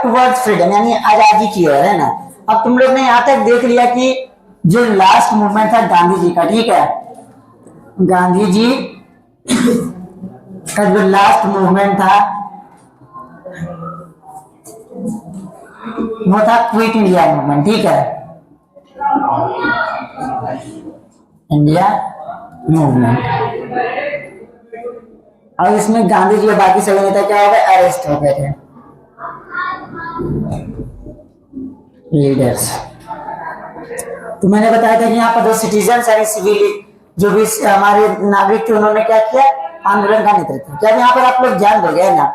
Towards freedom, यानी आजादी की ओर, है ना। अब तुम लोग ने यहाँ तक देख लिया कि जो लास्ट मूवमेंट था गांधी जी का, ठीक है, गांधी जी का जो लास्ट मूवमेंट था वो था क्विट इंडिया मूवमेंट, ठीक है, इंडिया मूवमेंट। और इसमें गांधी जी और बाकी सभी नेता क्या हो गए, अरेस्ट हो गए थे, लीडर्स। तो मैंने बताया था कि यहाँ पर जो सिटीजन है, सिविल जो भी हमारे नागरिक थे, उन्होंने क्या किया, आंदोलन का नेतृत्व किया। यहाँ पर आप लोग ध्यान दोगे ना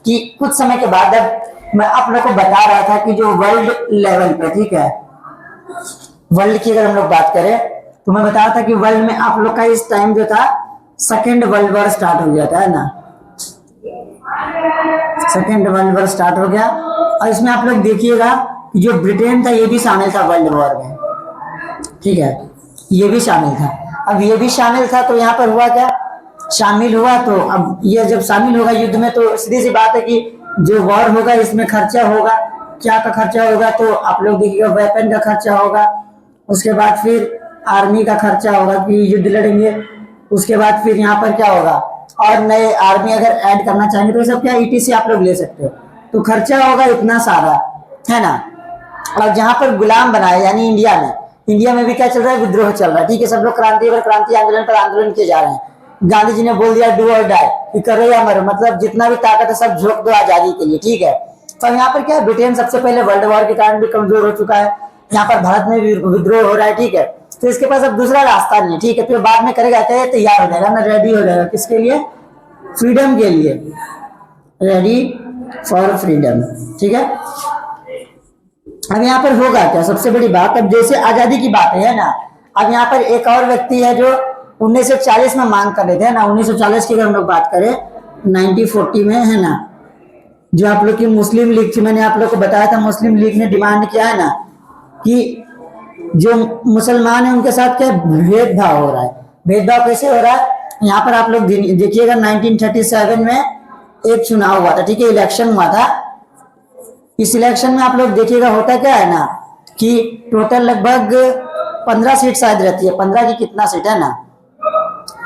कि कुछ समय के बाद अब मैं आप लोग को बता रहा था कि जो वर्ल्ड लेवल पे, ठीक है, वर्ल्ड की अगर हम लोग बात करें तो मैं बता रहा था कि वर्ल्ड में आप लोग का इस टाइम जो था सेकेंड वर्ल्ड वॉर स्टार्ट हो गया था, है ना, सेकेंड वर्ल्ड वॉर स्टार्ट हो गया। और इसमें आप लोग देखिएगा कि जो ब्रिटेन था ये भी शामिल था वर्ल्ड वॉर में, ठीक है, ये भी शामिल था। अब ये भी शामिल था तो यहाँ पर हुआ क्या, शामिल हुआ तो अब ये जब शामिल होगा युद्ध में तो सीधी सी बात है कि जो वॉर होगा इसमें खर्चा होगा, क्या का खर्चा होगा, तो आप लोग देखिएगा वेपन का खर्चा होगा, उसके बाद फिर आर्मी का खर्चा होगा कि युद्ध लड़ेंगे, उसके बाद फिर यहाँ पर क्या होगा, और नए आर्मी अगर ऐड करना चाहेंगे तो सब क्या ईटीसी आप लोग ले सकते हो, तो खर्चा होगा इतना सारा, है ना। और जहां पर गुलाम बनाए यानी इंडिया में भी क्या चल रहा है, विद्रोह चल रहा है, ठीक है, सब लोग क्रांति पर क्रांति आंदोलन पर आंदोलन किए जा रहे हैं। गांधी जी ने बोल दिया डू और डाई, कि करो या मरो, मतलब जितना भी ताकत है सब झोंक दो आजादी के लिए, ठीक है। तो यहाँ पर क्या है, ब्रिटेन सबसे पहले वर्ल्ड वॉर के कारण भी कमजोर हो चुका है, यहाँ पर भारत में भी विद्रोह हो रहा है, ठीक है, तो इसके पास अब दूसरा रास्ता नहीं है, ठीक है, फिर बाद में करेगा क्या, तैयार हो जाएगा ना, रेडी हो जाएगा, किसके लिए, फ्रीडम के लिए, रेडी फॉर फ्रीडम, ठीक है। अब यहाँ पर होगा क्या, सबसे बड़ी बात, अब जैसे आजादी की बात है ना, अब यहाँ पर एक और व्यक्ति है जो 1940 में मांग कर रहे थे ना, 1940 की अगर हम लोग बात करें 1940 में, है ना, जो आप लोग की मुस्लिम लीग थी, मैंने आप लोग को बताया था, मुस्लिम लीग ने डिमांड किया है ना कि जो मुसलमान है उनके साथ क्या भेदभाव हो रहा है। भेदभाव कैसे हो रहा है, यहाँ पर आप लोग देखिएगा 1937 में एक चुनाव हुआ था, ठीक है, इलेक्शन हुआ था। इस इलेक्शन में आप लोग देखिएगा होता क्या है ना कि टोटल लगभग 15 सीट शायद रहती है, 15 की कितना सीट है ना,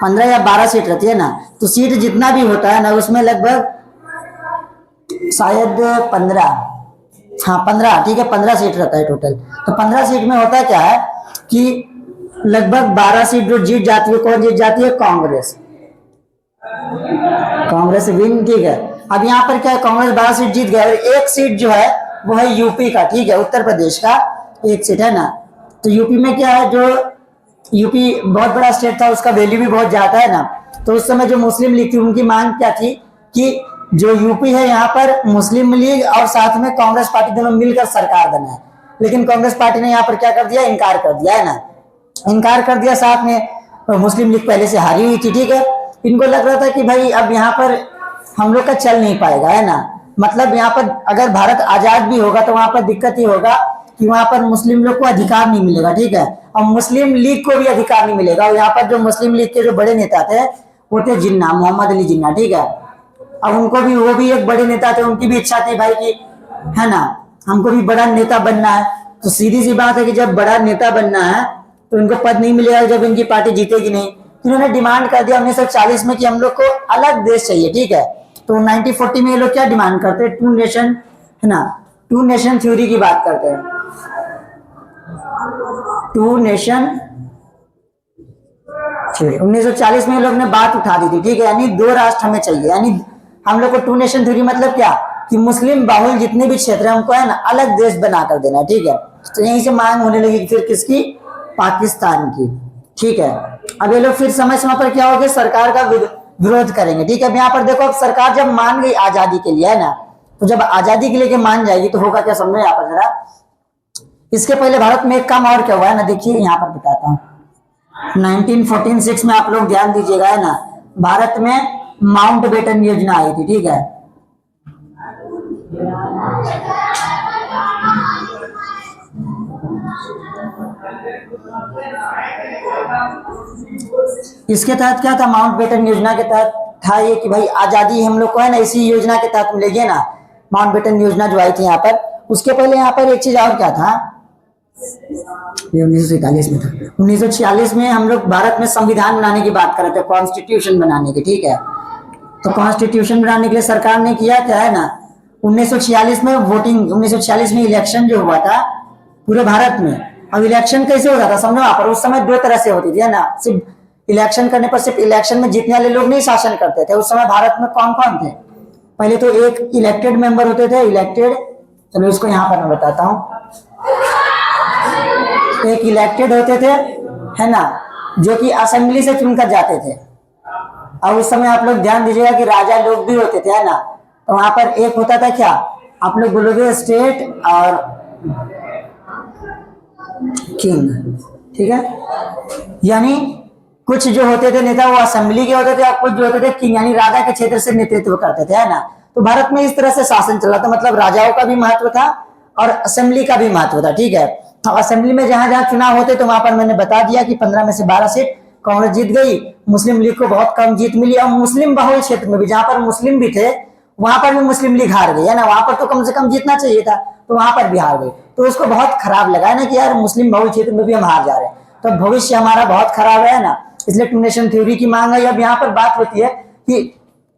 15 या 12 सीट रहती है ना, तो सीट जितना भी होता है ना उसमें लगभग शायद 15, हाँ 15, ठीक है, 15 सीट रहता है टोटल। तो 15 सीट में होता क्या है कि लगभग 12 सीट जो जीत जाती है, कौन जीत जाती है, कांग्रेस, कांग्रेस विन, ठीक है। अब यहाँ पर क्या है, कांग्रेस 12 सीट जीत गया, और एक सीट जो है वो है यूपी का, ठीक है, उत्तर प्रदेश का एक सीट है ना। तो यूपी में क्या है, जो यूपी बहुत बड़ा स्टेट था, उसका वैल्यू भी बहुत ज्यादा है ना, तो उस समय जो मुस्लिम लीग थी उनकी मांग क्या थी कि जो यूपी है यहाँ पर मुस्लिम लीग और साथ में कांग्रेस पार्टी दोनों मिलकर सरकार बना है, लेकिन कांग्रेस पार्टी ने यहाँ पर क्या कर दिया, इनकार कर दिया, है ना, इनकार कर दिया। साथ में मुस्लिम लीग पहले से हारी हुई थी, ठीक है, इनको लग रहा था कि भाई अब यहाँ पर हम लोग का चल नहीं पाएगा, है ना, मतलब यहाँ पर अगर भारत आजाद भी होगा तो वहां पर दिक्कत ही होगा कि वहां पर मुस्लिम लोग को अधिकार नहीं मिलेगा, ठीक है, और मुस्लिम लीग को भी अधिकार नहीं मिलेगा। और यहाँ पर जो मुस्लिम लीग के जो बड़े नेता थे वो थे जिन्ना, मोहम्मद अली जिन्ना, ठीक है, अब उनको भी, वो भी एक बड़े नेता थे, उनकी भी इच्छा थी भाई की, है ना, हमको भी बड़ा नेता बनना है। तो सीधी सी बात है कि जब बड़ा नेता बनना है तो इनको पद नहीं मिलेगा जब इनकी पार्टी जीतेगी नहीं। तो इन्होंने डिमांड कर दिया 1940 में कि हम लोग को अलग देश चाहिए, ठीक है। तो 1940 में ये लोग क्या डिमांड करते हैं, टू नेशन, है ना, टू नेशन थ्योरी की बात करते हैं, टू नेशन थ्योरी। 1940 में ये लोग ने बात उठा दी थी, ठीक है, यानी दो राष्ट्र हमें चाहिए, यानी हम लोग को टू नेशन थ्योरी मतलब क्या कि मुस्लिम बाहुल जितने भी क्षेत्र हैं उनको है ना अलग देश बनाकर देना है, ठीक है। तो यहीं से मांग होने लगी फिर किसकी, पाकिस्तान की, ठीक है। अब ये लोग फिर समय समय पर क्या हो गया, सरकार का विरोध करेंगे, ठीक है। अब यहाँ पर देखो, अब सरकार जब मान गई आजादी के लिए, है ना, तो जब आजादी के लिए मान जाएगी तो होगा क्या, समझो यहाँ पर जरा। इसके पहले भारत में एक काम और क्या हुआ है ना, देखिए यहाँ पर बताता हूँ। 1946 में आप लोग ध्यान दीजिएगा, है ना, भारत में माउंटबेटन योजना आई थी, ठीक है, इसके तहत क्या था, माउंटबेटन योजना के तहत था ये कि भाई आजादी हम लोग को है ना इसी योजना के तहत मिलेगी ना, माउंटबेटन योजना जो आई थी यहाँ पर, उसके पहले यहाँ पर एक चीज और क्या था, 1947 में था। 1946 में हम लोग भारत में संविधान बनाने की बात कर रहे थे, कॉन्स्टिट्यूशन बनाने की, ठीक है। तो कॉन्स्टिट्यूशन बनाने के लिए सरकार ने किया क्या है ना, 1946 में वोटिंग, 1946 में इलेक्शन जो हुआ था पूरे भारत में। अब इलेक्शन कैसे होता था समझो आप, उस समय दो तरह से होती थी, है ना। सिर्फ इलेक्शन करने पर सिर्फ इलेक्शन में जीतने वाले लोग नहीं शासन करते थे। उस समय भारत में कौन कौन थे, पहले तो एक इलेक्टेड मेंबर होते थे, इलेक्टेड, चलो इसको यहाँ पर मैं बताता हूँ। एक इलेक्टेड होते थे, है ना, जो कि असेंबली से चुनकर जाते थे। और उस समय आप लोग ध्यान दीजिएगा कि राजा लोग भी होते थे, है ना। तो वहां पर एक होता था क्या, आप लोग बोलोगे स्टेट और किंग, ठीक है। यानी कुछ जो होते थे नेता वो असेंबली के होते थे, और कुछ जो होते थे किंग यानी राजा के क्षेत्र से नेतृत्व करते थे, है ना। तो भारत में इस तरह से शासन चला था, मतलब राजाओं का भी महत्व था और असेंबली का भी महत्व था, ठीक है। तो असेंबली में जहां जहां चुनाव होते तो वहां पर मैंने बता दिया कि 15 में से 12 सीट कांग्रेस जीत गई, मुस्लिम लीग को बहुत कम जीत मिली, और मुस्लिम बहुल क्षेत्र में भी जहां पर मुस्लिम भी थे वहां पर भी मुस्लिम लीग हार गई, है ना। वहां पर तो कम से कम जीतना चाहिए था, तो वहां पर भी हार गई। तो उसको बहुत खराब लगा है ना कि यार मुस्लिम बहुल क्षेत्र में भी हम हार जा रहे हैं, तो भविष्य हमारा बहुत खराब है ना। इसलिए टू नेशन थ्योरी की मांग है। अब यहाँ पर बात होती है कि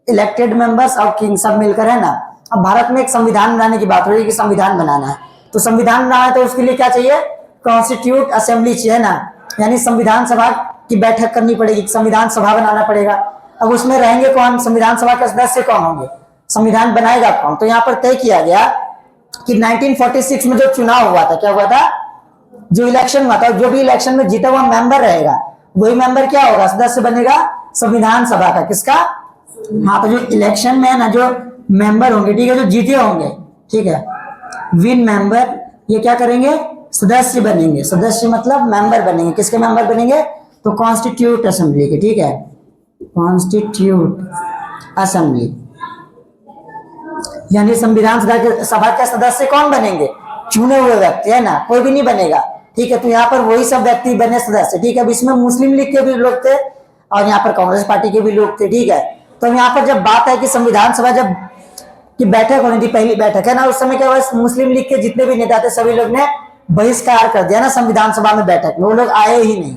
इलेक्टेड मेंबर्स और किंग सब मिलकर, है ना, अब भारत में एक संविधान बनाने की बात हो रही है कि संविधान बनाना है। तो संविधान बनाना है तो उसके लिए क्या चाहिए, कॉन्स्टिट्यूट असेंबली चाहिए ना, यानी संविधान सभा की बैठक करनी पड़ेगी, संविधान सभा बनाना पड़ेगा। अब उसमें रहेंगे कौन, संविधान सभा के सदस्य कौन होंगे, संविधान बनाएगा कौन। तो यहाँ पर तय किया गया कि 1946 में जो चुनाव हुआ था, क्या हुआ था, जो इलेक्शन हुआ था, जो भी इलेक्शन में जीता हुआ मेंबर रहेगा वही मेंबर क्या होगा, सदस्य बनेगा संविधान सभा का, किसका, हाँ। तो जो इलेक्शन में है ना जो मेंबर होंगे, ठीक है, जो जीते होंगे, ठीक है, विन मेंबर, ये क्या करेंगे, सदस्य बनेंगे। सदस्य मतलब मेंबर बनेंगे, किसके मेंबर बनेंगे, तो कॉन्स्टिट्यूट असेंबली के, ठीक है, कॉन्स्टिट्यूट असेंबली यानी संविधान सभा के सदस्य कौन बनेंगे, चुने हुए व्यक्ति, है ना, कोई भी नहीं बनेगा, ठीक है। तो यहाँ पर वही सब व्यक्ति बने सदस्य, ठीक है। अब इसमें मुस्लिम लीग के भी लोग थे और यहाँ पर कांग्रेस पार्टी के भी लोग थे, ठीक है। तो यहाँ पर जब बात है कि संविधान सभा जब की बैठक होनी थी, पहली बैठक, है ना, उस समय क्या हुआ, मुस्लिम लीग के जितने भी नेता थे सभी लोग ने बहिष्कार कर दिया ना संविधान सभा में बैठक में, वो लोग आए ही नहीं,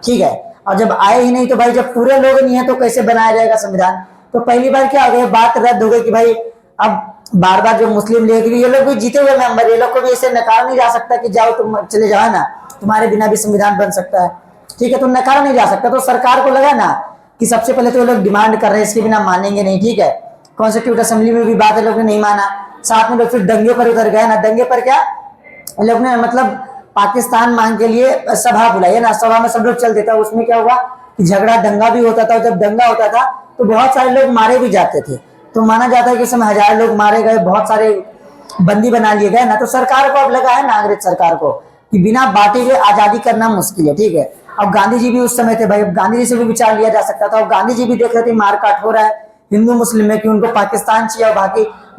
ठीक है। और जब आए ही नहीं तो भाई जब पूरे लोग नहीं है तो कैसे बनाया जाएगा संविधान। तो पहली बार क्या हो गया, बात रद्द हो गई कि भाई अब बार बार जो मुस्लिम लीग, ये लोग भी जीते हुए मेंबर, ये लोग को भी ऐसे नकार नहीं जा सकता कि जाओ तुम चले जाओ ना, तुम्हारे बिना भी संविधान बन सकता है, ठीक है। तो नकार नहीं जा सकता। तो सरकार को लगा ना कि सबसे पहले तो ये लोग डिमांड कर रहे हैं, इसके बिना मानेंगे नहीं, ठीक है। कॉन्स्टिट्यूट असेंबली में भी बात है, लोग ने नहीं माना, साथ में लोग फिर दंगे पर उतर गए ना। दंगे पर क्या, लोग ने मतलब पाकिस्तान मांग के लिए सभा बुलाई, है ना, सभा में सब लोग चल देता। उसमें क्या हुआ कि झगड़ा दंगा भी होता था, जब दंगा होता था तो बहुत सारे लोग मारे भी जाते थे। तो माना जाता है कि समय 1000 लोग मारे गए, बहुत सारे बंदी बना लिए गए ना। तो सरकार को अब लगा है ना, अंग्रेज सरकार को, कि बिना बांटे हुए आजादी करना मुश्किल है, ठीक है। अब गांधी जी भी उस समय थे भाई, अब गांधी जी से भी विचार लिया जा सकता था। और गांधी जी भी देख रहे थे मारकाट हो रहा है हिंदू मुस्लिम में कि उनको पाकिस्तान चाहिए और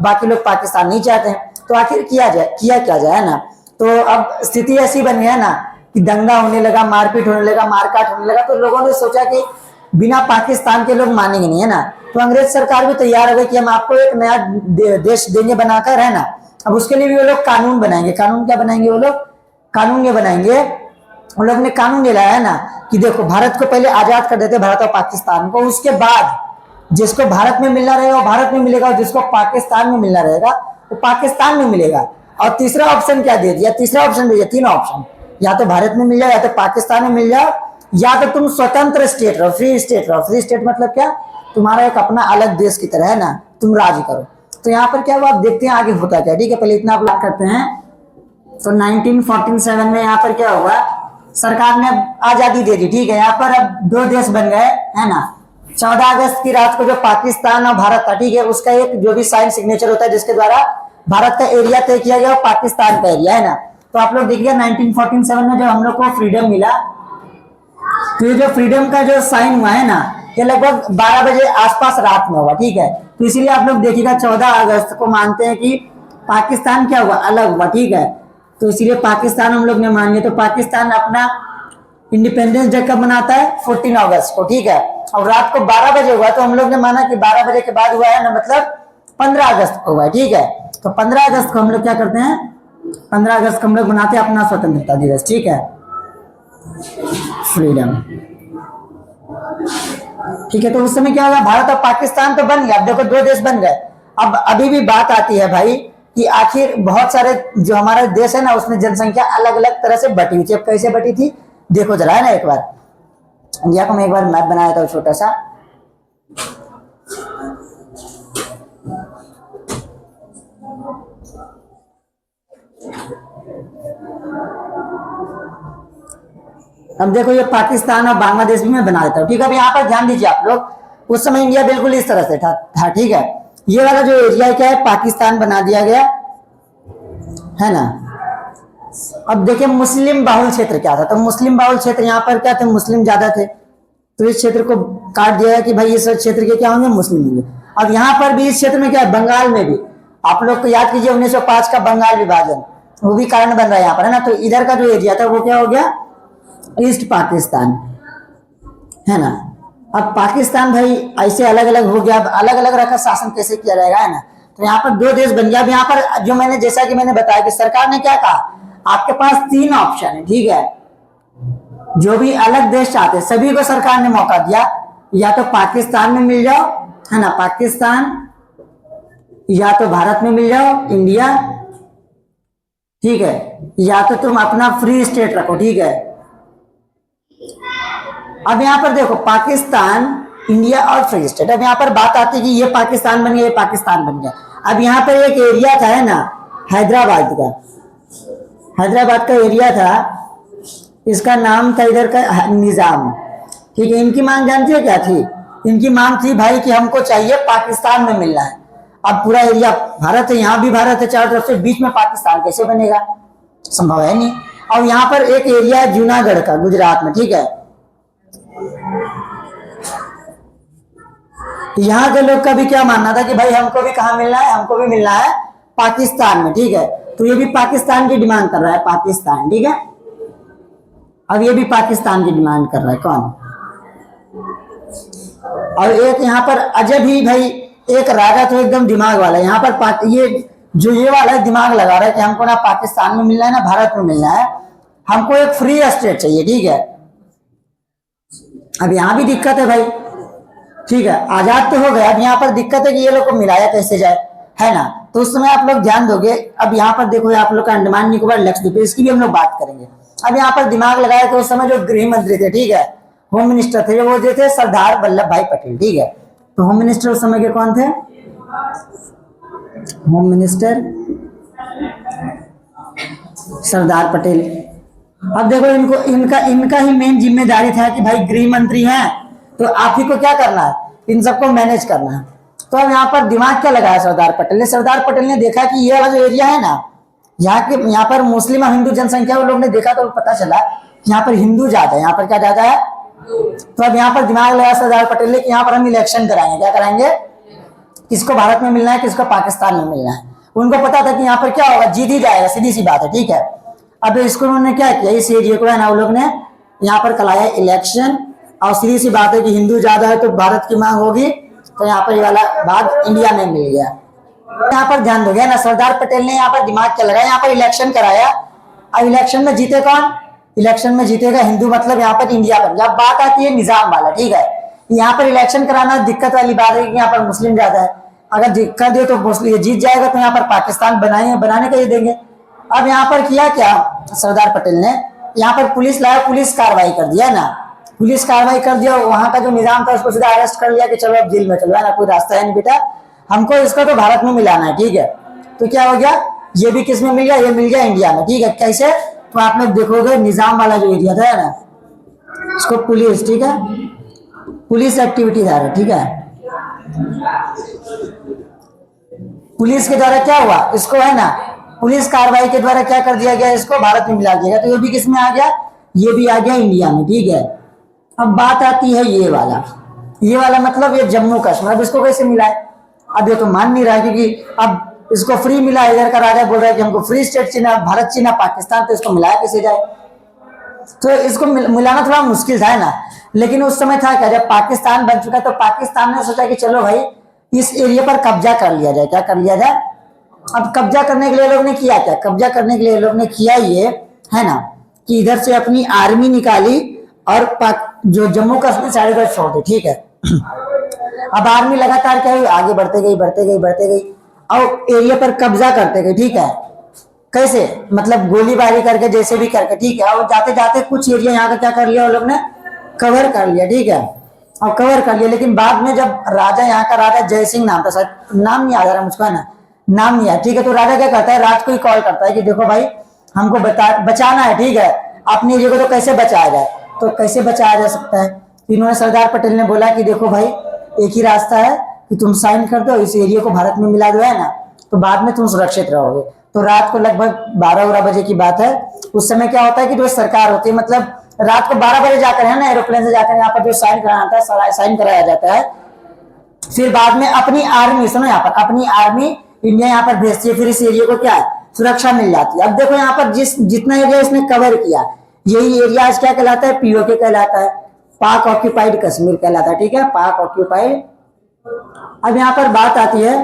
बाकी लोग पाकिस्तान नहीं चाहते हैं। तो आखिर किया क्या जाए ना। तो अब स्थिति ऐसी बनी है ना कि दंगा होने लगा, मारपीट होने लगा, मारकाट होने लगा। तो लोगों ने सोचा कि बिना पाकिस्तान के लोग मानेंगे नहीं, है ना। तो अंग्रेज सरकार भी तैयार हो गई कि हम आपको एक नया देश देंगे बनाकर, है ना। अब उसके लिए भी वो लोग कानून बनाएंगे। कानून क्या बनाएंगे वो लोग, कानून ये बनाएंगे, उन लोग ने कानून ये लाया है ना कि देखो भारत को पहले आजाद कर देते, भारत और पाकिस्तान को, उसके बाद जिसको भारत में मिलना रहेगा वो भारत में मिलेगा, और जिसको पाकिस्तान में मिलना रहेगा वो पाकिस्तान में मिलेगा। और तीसरा ऑप्शन क्या दे दिया, तीसरा ऑप्शन दे दिया, तीन ऑप्शन, या तो भारत में मिल जाए, या तो पाकिस्तान में मिल जाओ, या तो तुम स्वतंत्र स्टेट रहो, फ्री स्टेट रहो। फ्री स्टेट मतलब क्या, तुम्हारा एक अपना अलग देश की तरह, है ना, तुम राज करो। तो यहाँ पर क्या हुआ, आप देखते हैं आगे होता क्या, ठीक है। पहले इतना आप बात करते हैं। तो 1947 में यहाँ पर क्या हुआ, सरकार ने आजादी दे दी, ठीक है। यहाँ पर अब दो देश बन गए, है ना। 14 अगस्त की रात को जो पाकिस्तान और भारत था, ठीक है, उसका एक जो भी साइन सिग्नेचर होता है जिसके द्वारा भारत का एरिया तय किया गया और पाकिस्तान का एरिया, है ना। तो आप लोग देखिए 1947 में जब हम लोग को फ्रीडम मिला, तो ये जो फ्रीडम का जो साइन हुआ है ना, ये लगभग 12 बजे आसपास रात में हुआ, ठीक है। तो इसीलिए आप लोग देखिएगा 14 अगस्त को मानते हैं कि पाकिस्तान क्या हुआ, अलग हुआ, ठीक है। तो इसीलिए पाकिस्तान हम लोग ने मान लिया। तो पाकिस्तान अपना इंडिपेंडेंस डे कब मनाता है, 14 अगस्त को, ठीक है। और रात को 12 बजे हुआ, तो हम लोग ने माना कि 12 बजे के बाद हुआ है ना, मतलब 15 अगस्त को हुआ है, ठीक है। तो 15 अगस्त को हम लोग क्या करते हैं, 15 अगस्त को हम लोग मनाते हैं अपना स्वतंत्रता दिवस, ठीक है, फ्रीडम। ठीक है, तो उस समय क्या होगा, भारत और पाकिस्तान तो बन गया, अब देखो 2 देश बन गए। अब अभी भी बात आती है भाई कि आखिर बहुत सारे जो हमारा देश है ना उसमें जनसंख्या अलग अलग तरह से बटी हुई थी। अब कैसे बटी थी देखो जरा, है ना, एक बार इंडिया को मैं एक बार मैप बनाया था छोटा सा, अब देखो ये पाकिस्तान और बांग्लादेश भी मैं बना देता हूँ, ठीक है। अब यहाँ पर ध्यान दीजिए आप लोग, उस समय इंडिया बिल्कुल इस तरह से था, ठीक है। ये वाला जो एरिया क्या है पाकिस्तान बना दिया गया, है ना। अब देखिए मुस्लिम बाहुल क्षेत्र क्या था, तो मुस्लिम बाहुल क्षेत्र यहाँ पर क्या थे, मुस्लिम ज्यादा थे, तो इस क्षेत्र को काट दिया कि भाई इस क्षेत्र के क्या होंगे, मुस्लिम होंगे। अब यहाँ पर भी इस क्षेत्र में क्या है, बंगाल में भी आप लोग को याद कीजिए 1905 का बंगाल विभाजन, वो भी कारण बन रहा है यहाँ पर, है ना। तो इधर का जो एरिया था वो क्या हो गया, ईस्ट पाकिस्तान, है ना। अब पाकिस्तान भाई ऐसे अलग अलग हो गया, अब अलग अलग रखा शासन कैसे किया जाएगा, है ना। तो यहाँ पर 2 देश बन गया। अब यहाँ पर जो मैंने जैसा कि मैंने बताया कि सरकार ने क्या कहा, आपके पास 3 ऑप्शन है, ठीक है। जो भी अलग देश चाहते सभी को सरकार ने मौका दिया, या तो पाकिस्तान में मिल जाओ, है ना, पाकिस्तान, या तो भारत में मिल जाओ, इंडिया, ठीक है, या तो तुम अपना फ्री स्टेट रखो, ठीक है। अब यहां पर देखो पाकिस्तान, इंडिया और फ्री स्टेट, अब यहां पर बात आती है कि ये पाकिस्तान बन गया, ये पाकिस्तान बन गया। अब यहां पर एक एरिया था, है ना, हैदराबाद का, हैदराबाद का एरिया था, इसका नाम था इधर का निजाम, ठीक है। इनकी मांग जानती है क्या थी, इनकी मांग थी भाई कि हमको चाहिए पाकिस्तान में मिलना है। अब पूरा एरिया भारत है, यहाँ भी भारत है चारों तरफ से, बीच में पाकिस्तान कैसे बनेगा, संभव है नहीं। और यहाँ पर एक एरिया है जूनागढ़ का, गुजरात में, ठीक है। यहाँ के लोग का भी क्या मानना था कि भाई हमको भी कहाँ मिलना है, हमको भी मिलना है पाकिस्तान में, ठीक है। तो ये भी पाकिस्तान की डिमांड कर रहा है, पाकिस्तान, ठीक है। अब ये भी पाकिस्तान की डिमांड कर रहा है, कौन, और एक यहाँ पर अजय भी भाई एक राजा तो एकदम दिमाग वाला है, यहाँ पर ये जो ये वाला दिमाग लगा रहा है कि हमको ना पाकिस्तान में मिलना है ना भारत में मिलना है, हमको एक फ्री स्टेट चाहिए, ठीक है। अब यहाँ भी दिक्कत है भाई, ठीक है, आजाद तो हो गया, अब यहाँ पर दिक्कत है कि ये लोग को मिलाया कैसे जाए, है ना। तो उस समय आप लोग ध्यान दोगे। अब यहाँ पर देखो आप लोग का अंडमान निकोबार लक्षद्वीप, इसकी भी हम लोग बात करेंगे। अब यहाँ पर दिमाग लगाया कि उस समय जो गृह मंत्री थे, ठीक है, होम मिनिस्टर थे, वो जो थे सरदार वल्लभ भाई पटेल, ठीक है। तो होम मिनिस्टर उस समय के कौन थे, होम मिनिस्टर सरदार पटेल। अब देखो इनको इनका ही मेन जिम्मेदारी था कि भाई गृह मंत्री हैं तो आप ही को क्या करना है, इन सबको मैनेज करना है। तो अब यहाँ पर दिमाग क्या लगाया सरदार पटेल ने, सरदार पटेल ने देखा कि ये वाला जो एरिया है ना, यहाँ पर मुस्लिम और हिंदू जनसंख्या, वो लोग ने देखा तो पता चला यहाँ पर हिंदू ज्यादा है, यहाँ पर क्या ज्यादा है। तो अब यहाँ पर दिमाग लगाया सरदार पटेल ने कि यहाँ पर हम इलेक्शन कराएंगे, क्या कराएंगे, किसको भारत में मिलना है, किसको पाकिस्तान में मिलना है। उनको पता था कि यहाँ पर क्या होगा, जीत ही जाएगा, सीधी सी बात है, ठीक है। अब इसको उन्होंने क्या किया, इस एरिया को है ना, वो लोग ने यहाँ पर कराया इलेक्शन, और सीधी सी बात है कि हिंदू ज्यादा है तो भारत की मांग होगी, तो यहाँ पर ये वाला भाग इंडिया में मिल गया। यहाँ पर ध्यान दोगे ना, सरदार पटेल ने यहाँ पर दिमाग क्या लगाया, यहाँ पर इलेक्शन कराया। अब इलेक्शन में जीते कौन, इलेक्शन में जीतेगा हिंदू, मतलब यहाँ पर इंडिया बन गया। बात आती है निजाम वाला, ठीक है। यहाँ पर इलेक्शन कराना दिक्कत वाली बात है कि यहाँ पर मुस्लिम ज्यादा है, अगर दिक्कत दे तो मुस्लिम जीत जाएगा, तो यहाँ पर पाकिस्तान बनाने का ये देंगे। अब यहाँ पर किया क्या सरदार पटेल ने, यहाँ पर पुलिस लाया, पुलिस कार्रवाई कर दिया ना, पुलिस कार्रवाई कर दिया। वहां का जो निजाम था उसको सीधा अरेस्ट कर लिया कि चलो अब जेल में चलो, है ना, कोई रास्ता है नहीं बेटा, हमको इसको तो भारत में मिलाना है, ठीक है। तो क्या हो गया, ये भी किस में मिल गया, ये मिल गया इंडिया में, ठीक है। कैसे, तो आप लोग देखोगे निजाम वाला जो एरिया था ना, इसको पुलिस, ठीक है, पुलिस एक्टिविटी था, ठीक है। पुलिस के द्वारा क्या हुआ, इसको है ना पुलिस कार्रवाई के द्वारा क्या कर दिया गया, इसको भारत में मिला दिया गया। तो ये भी किस में आ गया, ये भी आ गया इंडिया में, ठीक है। अब बात आती है ये वाला मतलब ये जम्मू कश्मीर, अब इसको कैसे मिला है, अब ये तो मान नहीं रहा है, क्योंकि अब इसको फ्री मिला, इधर का राजा बोल रहा है कि हमको फ्री स्टेट चीना, भारत चीना पाकिस्तान, तो इसको मिलाया कैसे जाए। तो इसको मिलाना थोड़ा मुश्किल था, है ना। लेकिन उस समय था क्या, जब पाकिस्तान बन चुका तो पाकिस्तान ने सोचा कि चलो भाई इस एरिया पर कब्जा कर लिया जाए, क्या कर लिया जाए, अब कब्जा करने के लिए लोग ने किया क्या, कब्जा करने के लिए लोग ने किया ये है ना कि इधर से अपनी आर्मी निकाली और जो जम्मू कश्मीर साइड पर छोड़ दी, ठीक है। अब आर्मी लगातार क्या हुई, आगे बढ़ते गई बढ़ते गई बढ़ते गई और एरिया पर कब्जा करते गए, ठीक है। कैसे, मतलब गोलीबारी करके, जैसे भी करके, ठीक है। और जाते जाते कुछ एरिया यहाँ का क्या कर लिया, वो लोग ने कवर कर लिया, ठीक है, और कवर कर लिया। लेकिन बाद में जब राजा, यहाँ का राजा जय सिंह नाम था, शायद नाम नहीं आ रहा मुझको, है ना, नाम नहीं है, ठीक है। तो राजा क्या करता है, राज को ही कॉल करता है कि देखो भाई हमको बचाना है, ठीक है, अपनी एरिया को तो कैसे बचाया जाए, तो कैसे बचाया जा सकता है। तो इन्होंने सरदार पटेल ने बोला कि देखो भाई एक ही रास्ता है कि तुम साइन कर दो, इस एरिया को भारत में मिला दो, है ना, तो बाद में तुम सुरक्षित रहोगे। तो रात को लगभग 12 बजे की बात है। उस समय क्या होता है कि जो सरकार होती है, मतलब रात को 12 बजे जाकर, है ना, एरोप्लेन से जाकर यहाँ पर जो साइन कराना था, साइन कराया जाता है। फिर बाद में अपनी आर्मी, सुनो यहाँ पर, अपनी आर्मी इंडिया यहाँ पर भेजती है, फिर इस एरिया को क्या है, सुरक्षा मिल जाती है। अब देखो यहाँ पर जितना एरिया इसने कवर किया, यही एरिया आज क्या कहलाता है, पीओके कहलाता है, पाक ऑक्यूपाइड कश्मीर कहलाता है, ठीक है, पाक ऑक्यूपाइड। अब यहाँ पर बात आती है,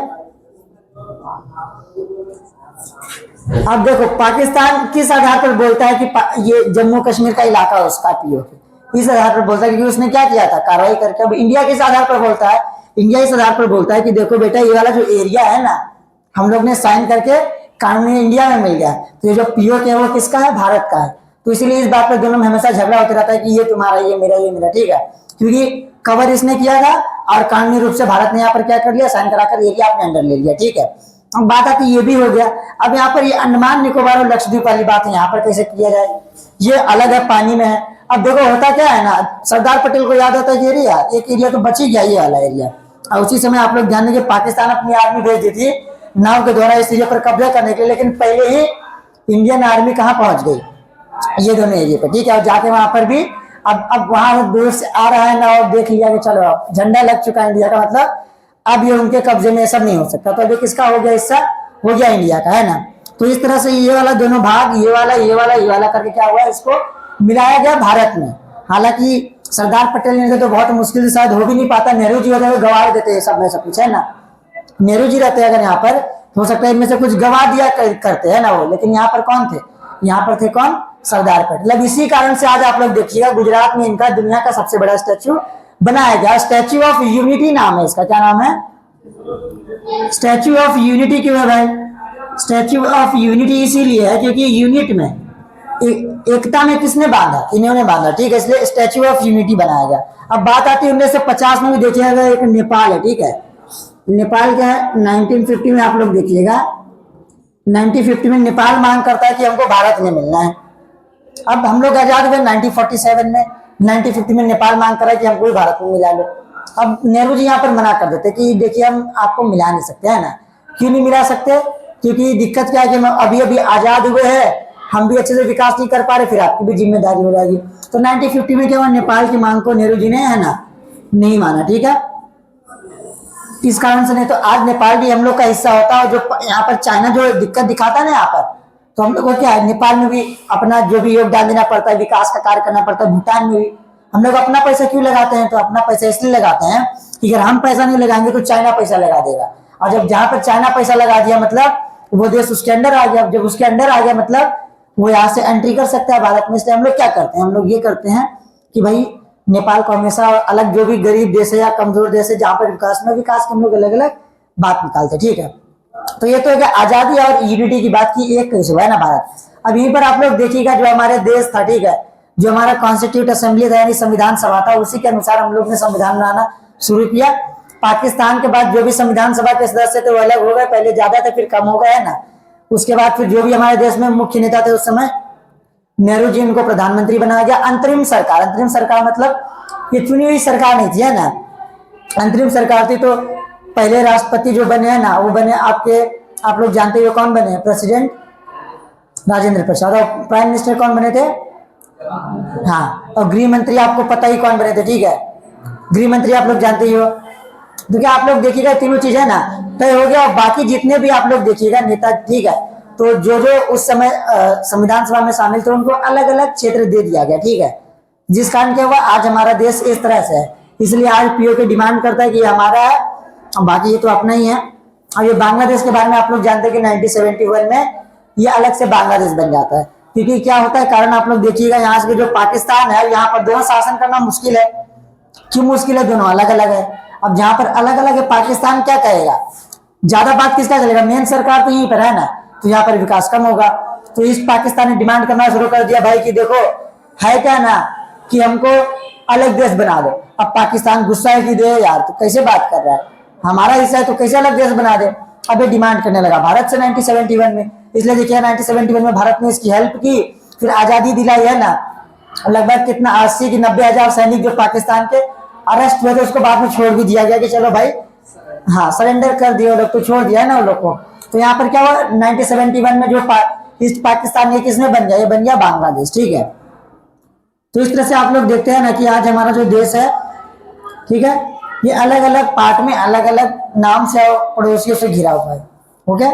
अब देखो पाकिस्तान किस आधार पर बोलता है कि ये जम्मू कश्मीर का इलाका उसका पीओके, इस आधार पर बोलता है क्योंकि उसने क्या किया था, कार्रवाई करके। अब इंडिया किस आधार पर बोलता है, इंडिया इस आधार पर बोलता है कि देखो बेटा ये वाला जो एरिया है ना, हम लोग ने साइन करके कानून इंडिया में मिल गया, तो ये जो पीओके है वो किसका है, भारत का है। तो इसीलिए इस बात पर दोनों में हमेशा झगड़ा होता रहता है कि ये तुम्हारा, ये मेरा, ठीक है, क्योंकि कवर इसने किया था और कानूनी रूप से भारत ने यहाँ पर क्या कर लिया, साइन कराकर एरिया अपने अंडर ले लिया, ठीक है। अब बात आती है, ये भी हो गया। अब यहाँ पर ये अंडमान निकोबार और लक्षद्वीप वाली बात है, यहाँ पर कैसे किया जाए, ये अलग है, पानी में है। अब देखो होता क्या है ना, सरदार पटेल को याद आता है कि एरिया, एक एरिया तो बच ही गया, ये वाला एरिया। और उसी समय आप लोग ध्यान देंगे पाकिस्तान अपनी आर्मी भेज दी थी नाव के द्वारा इस एरिया पर कब्जा करने के लिए, लेकिन पहले ही इंडियन आर्मी कहाँ पहुंच गई, ये दोनों एरिया पर, ठीक है। और जाके वहां पर भी अब वहां दूर से आ रहा है ना, और देख लिया कि चलो अब झंडा लग चुका है इंडिया का, मतलब अब ये उनके कब्जे में सब नहीं हो सकता। तो अभी किसका हो गया, हिस्सा हो गया इंडिया का, है ना। तो इस तरह से ये वाला दोनों भाग, ये वाला करके क्या हुआ, इसको मिलाया गया भारत में। हालांकि सरदार पटेल ने तो बहुत मुश्किल से शायद हो भी नहीं पाता, नेहरू जी होते हैं गवा देते हैं सब में सब कुछ, है ना, नेहरू जी रहते हैं अगर यहाँ पर, हो सकता है इनमें से कुछ गवा दिया करते हैं ना वो, लेकिन यहाँ पर कौन थे, यहाँ पर थे कौन, सरदार पटेल। अब इसी कारण से आज आप लोग देखिएगा गुजरात में इनका दुनिया का सबसे बड़ा स्टैच्यू बनाया गया, स्टैच्यू ऑफ यूनिटी नाम है इसका। क्या नाम है, स्टैच्यू ऑफ यूनिटी। क्यों है भाई, स्टैच्यू ऑफ यूनिटी इसीलिए है क्योंकि यूनिट में, एकता में किसने बांधा, इन्होंने बांधा, ठीक है, इसलिए स्टैच्यू ऑफ यूनिटी बनाया गया। अब बात आती है 1950 में भी देखिएगा, एक नेपाल है, ठीक है, नेपाल क्या है, 1950 में आप लोग देखिएगा, 1950 में नेपाल मांग करता है कि हमको भारत में मिलना है। अब हम लोग आजाद हुए 1947 में, 1950 में नेपाल मांग कर रहा है कि हमको भारत में मिला लो। अब नेहरू जी यहाँ पर मना कर देते कि देखिए हम आपको मिला नहीं सकते, है ना। क्यों नहीं मिला सकते, क्योंकि दिक्कत क्या है कि हम अभी अभी आजाद हुए हैं, हम भी अच्छे से विकास नहीं कर पा रहे, फिर आपकी भी जिम्मेदारी हो जाएगी। तो 1950 में क्या हुआ, नेपाल की मांग को नेहरू जी ने, है ना, नहीं माना, ठीक है। इस कारण से नहीं तो आज नेपाल भी हम लोग का हिस्सा होता है। जो यहाँ पर चाइना जो दिक्कत दिखाता है ना यहाँ पर, तो हम लोग को क्या है, नेपाल में भी अपना जो भी योगदान देना पड़ता है, विकास का कार्य करना पड़ता है। भूटान में भी हम लोग अपना पैसा क्यों लगाते हैं, तो अपना पैसा इसलिए लगाते हैं कि अगर हम पैसा नहीं लगाएंगे तो चाइना पैसा लगा देगा, और जब जहां पर चाइना पैसा लगा दिया मतलब वो देश उसके अंडर आ गया, जब उसके अंडर आ गया मतलब वो यहाँ से एंट्री कर सकता है भारत में। इसलिए हम लोग क्या करते हैं, हम लोग ये करते हैं कि भाई नेपाल को हमेशा अलग, जो भी गरीब देश है या कमजोर देश है जहां पर विकास में, विकास के हम लोग अलग अलग बात निकालते हैं, ठीक है। तो ये तो आजादी और यूनिटी की बात की, एक कैसे हुआ है ना भारत। अब यहीं पर आप लोग देखिएगा जो हमारे देश था, ठीक है, जो हमारा कॉन्स्टिट्यूट असेंबली था यानी संविधान सभा था, उसी के अनुसार हम लोग ने संविधान बनाना शुरू किया। पाकिस्तान के बाद जो भी संविधान सभा के सदस्य थे वो अलग हो गए, पहले ज्यादा थे फिर कम हो गए, है ना। उसके बाद फिर जो भी हमारे देश में मुख्य नेता थे उस समय, नेहरू जी उनको प्रधानमंत्री बनाया गया। अंतरिम सरकार मतलब ये चुनी हुई सरकार नहीं थी, है ना, अंतरिम सरकार थी। तो पहले राष्ट्रपति जो बने हैं ना, वो बने आप लोग जानते हो कौन बने, प्रेसिडेंट राजेंद्र प्रसाद। और प्राइम मिनिस्टर कौन बने थे, हाँ, और गृह मंत्री आपको पता ही कौन बने थे, ठीक है, गृह मंत्री आप लोग जानते ही हो। तो क्या आप लोग देखिएगा तीनों चीज है ना तय हो गया। और बाकी जितने भी आप लोग देखिएगा नेता, ठीक है, तो जो उस समय संविधान सभा में शामिल थे उनको अलग अलग क्षेत्र दे दिया गया, ठीक है, जिस कारण क्या हुआ आज हमारा देश इस तरह से है। इसलिए आज पीओके डिमांड करता है कि हमारा है, बाकी ये तो अपना ही है, अब ये बांग्लादेश के बारे में आप लोग जानते हैं कि 1971 में ये अलग से बांग्लादेश बन जाता है, क्योंकि क्या होता है कारण आप लोग देखिएगा, यहाँ से जो पाकिस्तान है यहाँ पर दोनों शासन करना मुश्किल है। क्यों मुश्किल है? दोनों अलग अलग है। अब जहां पर अलग अलग है, पाकिस्तान क्या कहेगा, ज्यादा बात किसका चलेगा, मेन सरकार तो यहीं पर है ना, तो यहाँ पर विकास कम होगा। तो इस पाकिस्तान ने डिमांड करना शुरू कर दिया भाई कि देखो है क्या ना कि हमको अलग देश बना दो। अब पाकिस्तान गुस्सा है कि दे यार तो कैसे बात कर रहा है, हमारा हिस्सा है तो कैसे अलग देश बना दे। अब ये डिमांड करने लगा भारत से 1971 में। इसलिए देखिए 1971 में भारत ने इसकी हेल्प की, फिर आजादी दिलाई है ना। लगभग कितना 80 की 90,000 सैनिक जो पाकिस्तान के अरेस्ट हुए थे उसको बाद में छोड़ भी दिया गया कि चलो भाई हाँ सरेंडर कर दिए लोग, तो छोड़ दिया है ना उन लोग को। तो यहाँ पर क्या हुआ 1971 में जो ईस्ट पाकिस्तान ये किसने बन गया, ये बन गया बांग्लादेश। ठीक है, तो इस तरह से आप लोग देखते हैं ना कि आज हमारा जो देश है, ठीक है, ये अलग अलग पार्ट में अलग अलग नाम से पड़ोसियों से घिरा हुआ है। ओके।